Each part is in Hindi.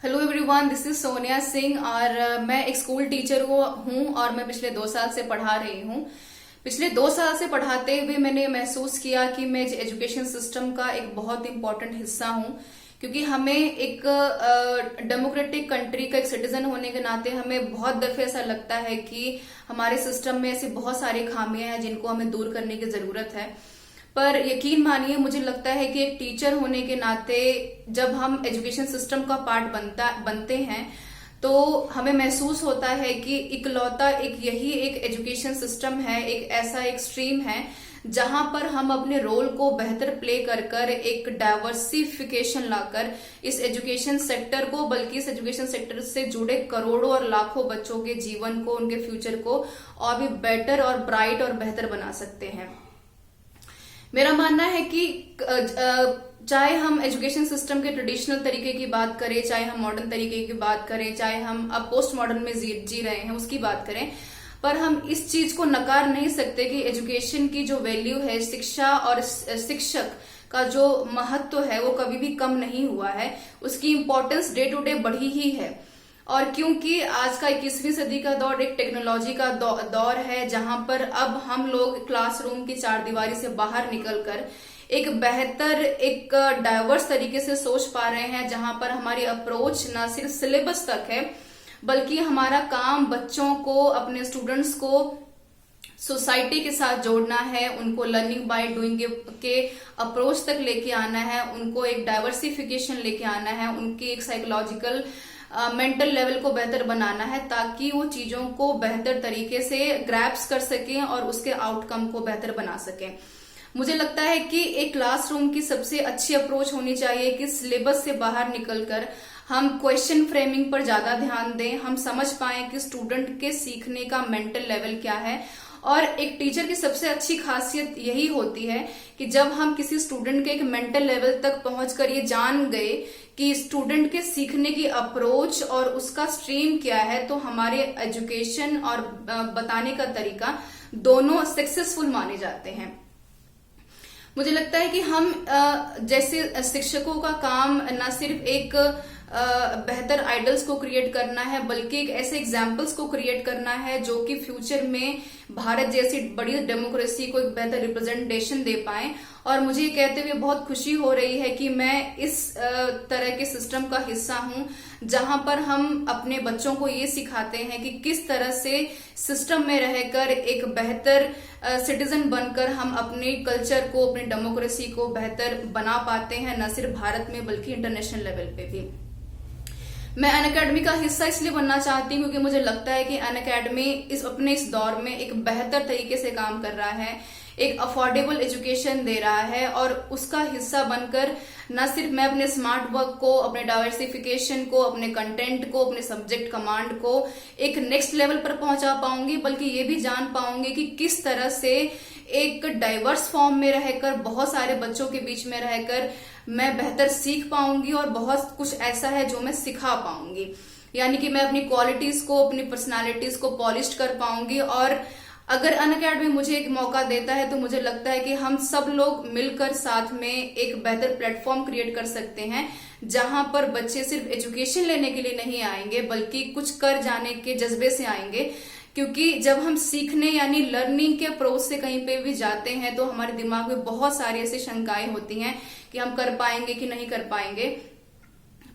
Hello everyone, this is Sonia Singh और मैं एक स्कूल टीचर हूँ और मैं पिछले 2 साल से पढ़ा रही हूँ। पिछले 2 साल से पढ़ाते हुए मैंने महसूस किया कि मैं एजुकेशन सिस्टम का एक बहुत इंपॉर्टेंट हिस्सा हूँ, क्योंकि हमें एक डेमोक्रेटिक कंट्री का एक सिटीजन होने के नाते हमें बहुत दफे ऐसा लगता है कि हमारे सिस्टम में ऐसी बहुत सारी खामियां हैं जिनको हमें दूर करने की जरूरत है। पर यकीन मानिए, मुझे लगता है कि एक टीचर होने के नाते जब हम एजुकेशन सिस्टम का पार्ट बनते हैं तो हमें महसूस होता है कि इकलौता यही एक एजुकेशन सिस्टम है, एक ऐसा एक स्ट्रीम है जहां पर हम अपने रोल को बेहतर प्ले कर एक डाइवर्सिफिकेशन लाकर इस एजुकेशन सेक्टर को, बल्कि इस एजुकेशन सेक्टर से जुड़े करोड़ों और लाखों बच्चों के जीवन को, उनके फ्यूचर को और भी बेटर और ब्राइट और बेहतर बना सकते हैं। मेरा मानना है कि चाहे हम एजुकेशन सिस्टम के ट्रेडिशनल तरीके की बात करें, चाहे हम मॉडर्न तरीके की बात करें, चाहे हम अब पोस्ट मॉडर्न में जी रहे हैं उसकी बात करें, पर हम इस चीज को नकार नहीं सकते कि एजुकेशन की जो वैल्यू है, शिक्षा और शिक्षक का जो महत्व है वो कभी भी कम नहीं हुआ है। उसकी इम्पोर्टेंस डे टू डे बढ़ी ही है। और क्योंकि आज का 21वीं सदी का दौर एक टेक्नोलॉजी का दौर है, जहां पर अब हम लोग क्लासरूम की चारदीवारी से बाहर निकलकर एक बेहतर, एक डाइवर्स तरीके से सोच पा रहे हैं, जहां पर हमारी अप्रोच न सिर्फ सिलेबस तक है बल्कि हमारा काम बच्चों को, अपने स्टूडेंट्स को सोसाइटी के साथ जोड़ना है, उनको लर्निंग बाय डूइंग के अप्रोच तक लेके आना है, उनको एक डाइवर्सिफिकेशन लेके आना है, उनकी एक साइकोलॉजिकल मेंटल लेवल को बेहतर बनाना है, ताकि वो चीजों को बेहतर तरीके से ग्रैप्स कर सकें और उसके आउटकम को बेहतर बना सकें। मुझे लगता है कि एक क्लासरूम की सबसे अच्छी अप्रोच होनी चाहिए कि सिलेबस से बाहर निकलकर हम क्वेश्चन फ्रेमिंग पर ज्यादा ध्यान दें, हम समझ पाएं कि स्टूडेंट के सीखने का मेंटल लेवल क्या है। और एक टीचर की सबसे अच्छी खासियत यही होती है कि जब हम किसी स्टूडेंट के एक मेंटल लेवल तक पहुंचकर ये जान गए कि स्टूडेंट के सीखने की अप्रोच और उसका स्ट्रीम क्या है, तो हमारे एजुकेशन और बताने का तरीका दोनों सक्सेसफुल माने जाते हैं। मुझे लगता है कि हम जैसे शिक्षकों का काम न सिर्फ एक बेहतर आइडल्स को क्रिएट करना है, बल्कि एक ऐसे एग्जाम्पल्स को क्रिएट करना है जो कि फ्यूचर में भारत जैसी बड़ी डेमोक्रेसी को एक बेहतर रिप्रेजेंटेशन दे पाए। और मुझे ये कहते हुए बहुत खुशी हो रही है कि मैं इस तरह के सिस्टम का हिस्सा हूं, जहां पर हम अपने बच्चों को ये सिखाते हैं कि किस तरह से सिस्टम में रहकर एक बेहतर सिटीजन बनकर हम अपने कल्चर को, अपनी डेमोक्रेसी को बेहतर बना पाते हैं, न सिर्फ भारत में बल्कि इंटरनेशनल लेवल पे भी। मैं अनअकैडमी का हिस्सा इसलिए बनना चाहती हूँ क्योंकि मुझे लगता है कि अनअकैडमी इस दौर में एक बेहतर तरीके से काम कर रहा है, एक अफोर्डेबल एजुकेशन दे रहा है। और उसका हिस्सा बनकर न सिर्फ मैं अपने स्मार्ट वर्क को, अपने डाइवर्सिफिकेशन को, अपने कंटेंट को, अपने सब्जेक्ट कमांड को एक नेक्स्ट लेवल पर पहुंचा पाऊंगी, बल्कि ये भी जान पाऊंगी कि किस तरह से एक डाइवर्स फॉर्म में रहकर, बहुत सारे बच्चों के बीच में रहकर मैं बेहतर सीख पाऊंगी और बहुत कुछ ऐसा है जो मैं सिखा पाऊंगी। यानी कि मैं अपनी क्वालिटीज को, अपनी पर्सनालिटीज को पॉलिश कर पाऊंगी। और अगर अनअकैडमी मुझे एक मौका देता है तो मुझे लगता है कि हम सब लोग मिलकर साथ में एक बेहतर प्लेटफॉर्म क्रिएट कर सकते हैं, जहां पर बच्चे सिर्फ एजुकेशन लेने के लिए नहीं आएंगे बल्कि कुछ कर जाने के जज्बे से आएंगे। क्योंकि जब हम सीखने यानी लर्निंग के अप्रोच से कहीं पे भी जाते हैं तो हमारे दिमाग में बहुत सारी ऐसी शंकाएं होती हैं कि हम कर पाएंगे कि नहीं कर पाएंगे।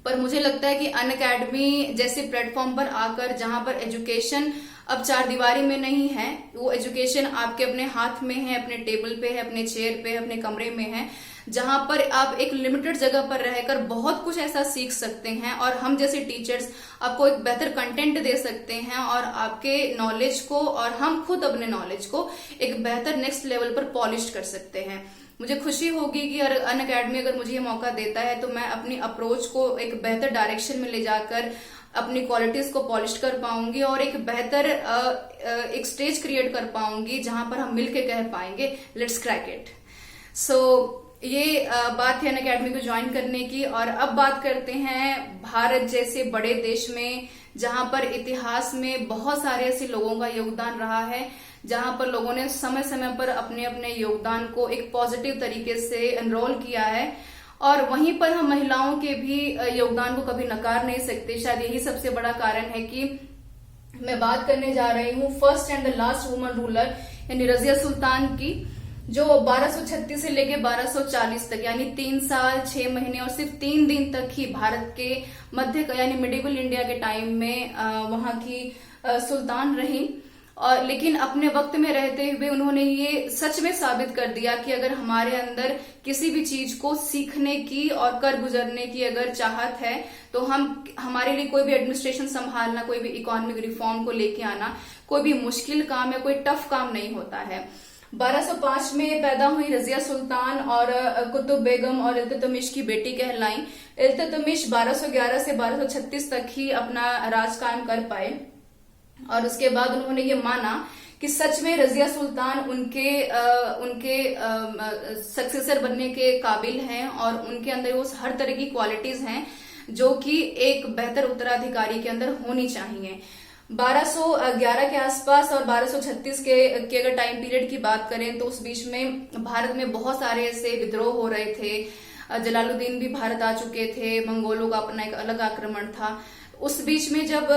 पर मुझे लगता है कि अनअकैडमी जैसे प्लेटफॉर्म पर आकर, जहां पर एजुकेशन अब चारदीवारी में नहीं है, वो एजुकेशन आपके अपने हाथ में है, अपने टेबल पे है, अपने चेयर पे है, अपने कमरे में है, जहां पर आप एक लिमिटेड जगह पर रहकर बहुत कुछ ऐसा सीख सकते हैं। और हम जैसे टीचर्स आपको एक बेहतर कंटेंट दे सकते हैं और आपके नॉलेज को, और हम खुद अपने नॉलेज को एक बेहतर नेक्स्ट लेवल पर पॉलिश कर सकते हैं। मुझे खुशी होगी कि अनअकैडमी अगर मुझे ये मौका देता है तो मैं अपनी अप्रोच को एक बेहतर डायरेक्शन में ले जाकर अपनी क्वालिटीज को पॉलिश कर पाऊंगी और एक बेहतर एक स्टेज क्रिएट कर पाऊंगी जहां पर हम मिलके कह पाएंगे लेट्स क्रैक इट। सो ये बात है अनअकैडमी को ज्वाइन करने की। और अब बात करते हैं भारत जैसे बड़े देश में, जहां पर इतिहास में बहुत सारे ऐसे लोगों का योगदान रहा है, जहां पर लोगों ने समय समय पर अपने अपने योगदान को एक पॉजिटिव तरीके से एनरोल किया है। और वहीं पर हम महिलाओं के भी योगदान को कभी नकार नहीं सकते। शायद यही सबसे बड़ा कारण है कि मैं बात करने जा रही हूँ first and the last woman ruler यानी रजिया सुल्तान की, जो 1236 से लेके 1240 तक यानी 3 साल 6 महीने और सिर्फ 3 दिन तक ही भारत के मध्य यानी मिडिवल इंडिया के टाइम में वहां की सुल्तान रही। और लेकिन अपने वक्त में रहते हुए उन्होंने ये सच में साबित कर दिया कि अगर हमारे अंदर किसी भी चीज को सीखने की और कर गुजरने की अगर चाहत है तो हमारे लिए कोई भी एडमिनिस्ट्रेशन संभालना, कोई भी इकोनॉमिक रिफॉर्म को लेके आना कोई भी मुश्किल काम या कोई टफ काम नहीं होता है। 1205 में पैदा हुई रजिया सुल्तान और कुतुब बेगम और इल्तुतमिश की बेटी कहलाई। इल्तुतमिश 1211 से 1236 तक ही अपना राज कायम कर पाए और उसके बाद उन्होंने ये माना कि सच में रजिया सुल्तान उनके सक्सेसर बनने के काबिल हैं और उनके अंदर वो हर तरह की क्वालिटीज हैं जो कि एक बेहतर उत्तराधिकारी के अंदर होनी चाहिए। 1211 के आसपास और 1236 के अगर टाइम पीरियड की बात करें तो उस बीच में भारत में बहुत सारे ऐसे विद्रोह हो रहे थे। जलालुद्दीन भी भारत आ चुके थे, मंगोलों का अपना एक अलग आक्रमण था। उस बीच में जब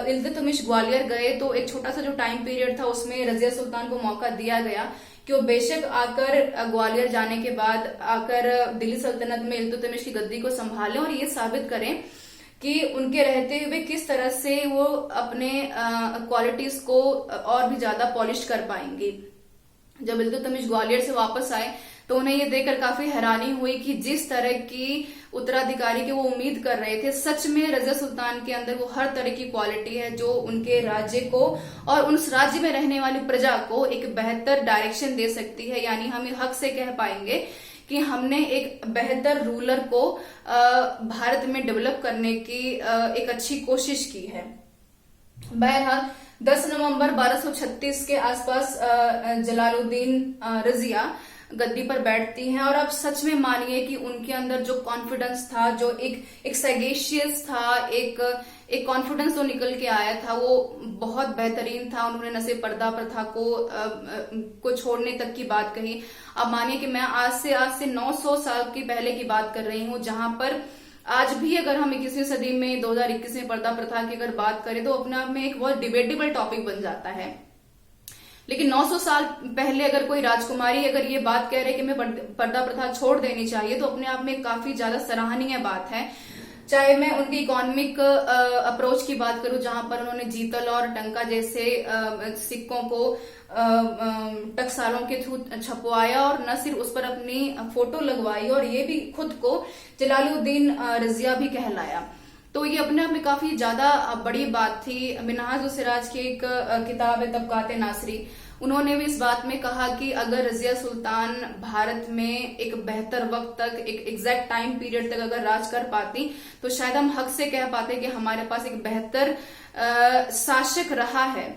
इल्तुतमिश ग्वालियर गए तो एक छोटा सा जो टाइम पीरियड था उसमें रजिया सुल्तान को मौका दिया गया कि वो बेशक आकर ग्वालियर जाने के बाद आकर दिल्ली सल्तनत में इल्तुतमिश की गद्दी को संभालें और ये साबित करें कि उनके रहते हुए किस तरह से वो अपने क्वालिटीज को और भी ज्यादा पॉलिश कर पाएंगे। जब इल्तुतमिश ग्वालियर से वापस आए तो उन्हें ये देखकर काफी हैरानी हुई कि जिस तरह की उत्तराधिकारी की वो उम्मीद कर रहे थे, सच में रजिया सुल्तान के अंदर वो हर तरह की क्वालिटी है जो उनके राज्य को और उस राज्य में रहने वाली प्रजा को एक बेहतर डायरेक्शन दे सकती है। यानी हम हक से कह पाएंगे कि हमने एक बेहतर रूलर को भारत में डेवलप करने की एक अच्छी कोशिश की है। बहरहाल 10 नवंबर 1236 के आसपास जलालुद्दीन रजिया गद्दी पर बैठती हैं और आप सच में मानिए कि उनके अंदर जो कॉन्फिडेंस था, जो एक सैगेशियस था, एक कॉन्फिडेंस जो निकल के आया था वो बहुत बेहतरीन था। उन्होंने न सिर्फ पर्दा प्रथा को छोड़ने तक की बात कही। अब मानिए कि मैं आज से 900 साल की पहले की बात कर रही हूँ, जहां पर आज भी अगर हम 21वीं सदी में 2021 में पर्दा प्रथा की अगर बात करें तो अपने आप में एक बहुत डिबेटेबल टॉपिक बन जाता है। लेकिन 900 साल पहले अगर कोई राजकुमारी अगर ये बात कह रहे कि मैं पर्दा प्रथा छोड़ देनी चाहिए तो अपने आप में काफी ज्यादा सराहनीय बात है। चाहे मैं उनकी इकोनॉमिक अप्रोच की बात करूं, जहां पर उन्होंने जीतल और टंका जैसे सिक्कों को टकसालों के थ्रू छपवाया और न सिर्फ उस पर अपनी फोटो लगवाई और ये भी खुद को जलालुद्दीन रजिया भी कहलाया। तो ये अपने आप में काफी ज्यादा बड़ी बात थी। मिनहाज सिराज की एक किताब है तबकात नासरी, उन्होंने भी इस बात में कहा कि अगर रजिया सुल्तान भारत में एक बेहतर वक्त तक, एक एग्जैक्ट टाइम पीरियड तक अगर राज कर पाती तो शायद हम हक से कह पाते कि हमारे पास एक बेहतर शासक रहा है।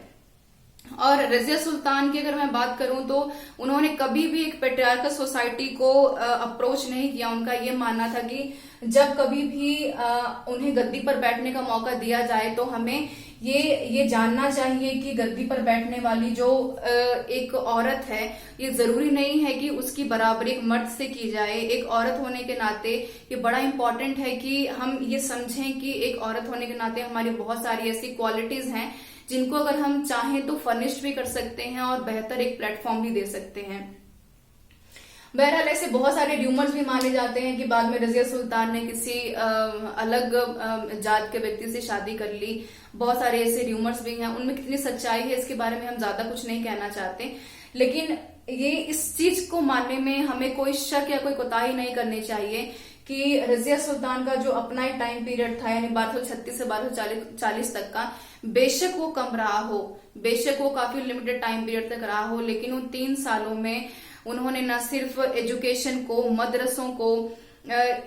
और रजिया सुल्तान की अगर मैं बात करूं तो उन्होंने कभी भी एक पेट्रियार्कल सोसाइटी को अप्रोच नहीं किया। उनका ये मानना था कि जब कभी भी उन्हें गद्दी पर बैठने का मौका दिया जाए तो हमें ये जानना चाहिए कि गद्दी पर बैठने वाली जो एक औरत है, ये जरूरी नहीं है कि उसकी बराबरी एक मर्द से की जाए। एक औरत होने के नाते ये बड़ा इंपॉर्टेंट है कि हम ये समझें कि एक औरत होने के नाते हमारी बहुत सारी ऐसी क्वालिटीज हैं जिनको अगर हम चाहें तो फर्निश भी कर सकते हैं और बेहतर एक प्लेटफॉर्म भी दे सकते हैं। बहरहाल ऐसे बहुत सारे र्यूमर्स भी माने जाते हैं कि बाद में रजिया सुल्तान ने किसी अलग जात के व्यक्ति से शादी कर ली। बहुत सारे ऐसे र्यूमर्स भी हैं, उनमें कितनी सच्चाई है इसके बारे में हम ज्यादा कुछ नहीं कहना चाहते। लेकिन ये इस चीज को मानने में हमें कोई शक या कोई कोताही नहीं करनी चाहिए कि रजिया सुल्तान का जो अपना एक टाइम पीरियड था यानी 1236 से 1240 तक का, बेशक वो कम रहा हो, बेशक वो काफी लिमिटेड टाइम पीरियड तक रहा हो, लेकिन उन 3 सालों में उन्होंने न सिर्फ एजुकेशन को, मदरसों को,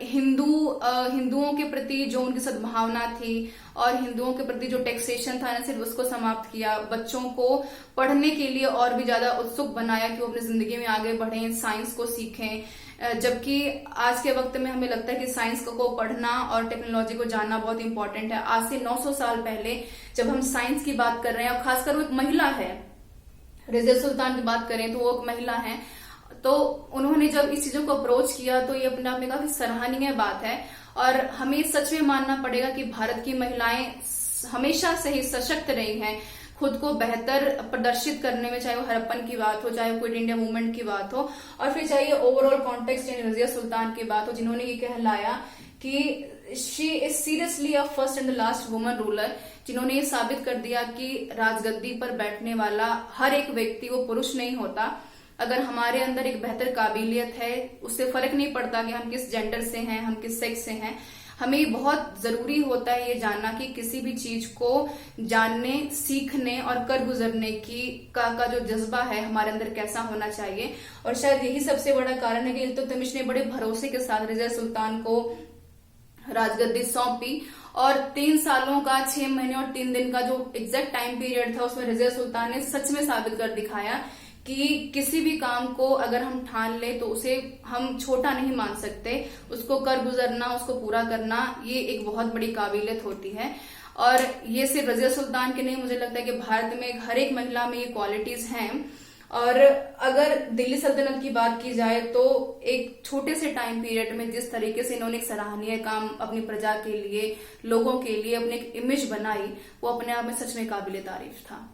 हिंदुओं के प्रति जो उनकी सद्भावना थी और हिंदुओं के प्रति जो टैक्सेशन था न सिर्फ उसको समाप्त किया, बच्चों को पढ़ने के लिए और भी ज्यादा उत्सुक बनाया कि वो अपनी जिंदगी में आगे बढ़ें, साइंस को सीखें। जबकि आज के वक्त में हमें लगता है कि साइंस को पढ़ना और टेक्नोलॉजी को जानना बहुत इंपॉर्टेंट है। आज से 900 साल पहले जब हम साइंस की बात कर रहे हैं और खासकर वो एक महिला है, रजिया सुल्तान की बात करें तो वो एक महिला है तो उन्होंने जब इस चीजों को अप्रोच किया तो ये अपने आप में काफी सराहनीय बात है। और हमें सच में मानना पड़ेगा कि भारत की महिलाएं हमेशा से ही सशक्त रही हैं, खुद को बेहतर प्रदर्शित करने में, चाहे वो हड़प्पन की बात हो, चाहे वो क्विट इंडिया मूवमेंट की बात हो, और फिर चाहे ओवरऑल कॉन्टेक्स्ट यानी रजिया सुल्तान की बात हो, जिन्होंने ये कहलाया कि she is seriously a first and the last woman ruler, जिन्होंने ये साबित कर दिया कि राजगद्दी पर बैठने वाला हर एक व्यक्ति वो पुरुष नहीं होता। अगर हमारे अंदर एक बेहतर काबिलियत है, उससे फर्क नहीं पड़ता कि हम किस जेंडर से हैं, हम किस सेक्स से हैं। हमें बहुत जरूरी होता है ये जानना कि किसी भी चीज को जानने, सीखने और कर गुजरने का जो जज्बा है हमारे अंदर कैसा होना चाहिए। और शायद यही सबसे बड़ा कारण है कि इल्तुतमिश ने बड़े भरोसे के साथ रजिया सुल्तान को राजगद्दी सौंपी, और 3 सालों का 6 महीने और 3 दिन का जो एग्जैक्ट टाइम पीरियड था, उसमें रजिया सुल्तान ने सच में साबित कर दिखाया कि किसी भी काम को अगर हम ठान ले तो उसे हम छोटा नहीं मान सकते, उसको कर गुजरना, उसको पूरा करना, ये एक बहुत बड़ी काबिलियत होती है। और ये सिर्फ रजिया सुल्तान के नहीं, मुझे लगता है कि भारत में हर एक महिला में ये क्वालिटीज हैं। और अगर दिल्ली सल्तनत की बात की जाए तो एक छोटे से टाइम पीरियड में जिस तरीके से इन्होंने एक सराहनीय काम अपनी प्रजा के लिए, लोगों के लिए अपने एक इमेज बनाई, वो अपने आप में सच में काबिले तारीफ था।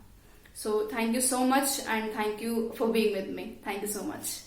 So thank you so much and thank you for being with me. Thank you so much.